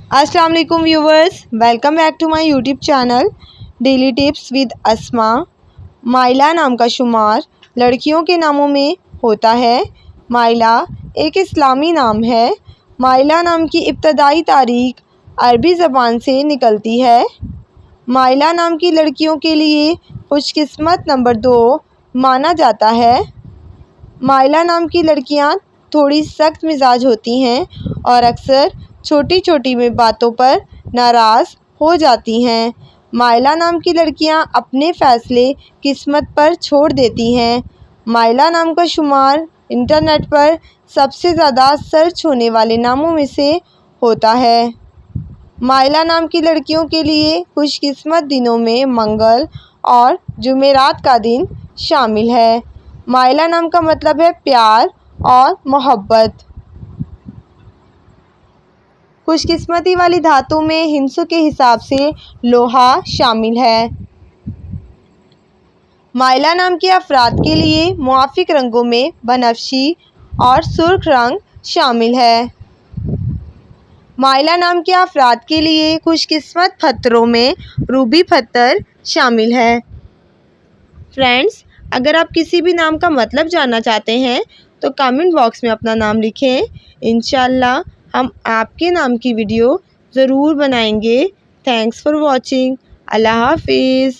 अस्सलाम वालेकुम viewers, welcome back to my YouTube channel daily tips with Asma. माइला नाम का शुमार लड़कियों के नामों में होता है। माइला एक इस्लामी नाम है। माइला नाम की इब्तदाई तारीख अरबी ज़बान से निकलती है। माइला नाम की लड़कियों के लिए खुशकिस्मत नंबर 2 माना जाता है। माइला नाम की लड़कियां थोड़ी सख्त मिजाज होती हैं और अक्सर छोटी छोटी में बातों पर नाराज़ हो जाती हैं। माइला नाम की लड़कियां अपने फ़ैसले किस्मत पर छोड़ देती हैं। माइला नाम का शुमार इंटरनेट पर सबसे ज़्यादा सर्च होने वाले नामों में से होता है। माइला नाम की लड़कियों के लिए खुशकिस्मत दिनों में मंगल और जुमेरात का दिन शामिल है। माइला नाम का मतलब है प्यार और मोहब्बत। खुशकिस्मती वाली धातु में हिंसों के हिसाब से लोहा शामिल है। माइला नाम के अफराद के लिए मुआफिक रंगों में बनफशी और सुर्ख रंग शामिल है। माइला नाम के अफराद के लिए खुशकिस्मत पत्थरों में रूबी पत्थर शामिल है। फ्रेंड्स, अगर आप किसी भी नाम का मतलब जानना चाहते हैं तो कमेंट बॉक्स में अपना नाम लिखें। इंशाल्लाह हम आपके नाम की वीडियो ज़रूर बनाएंगे। Thanks for watching. अल्लाह हाफिज़।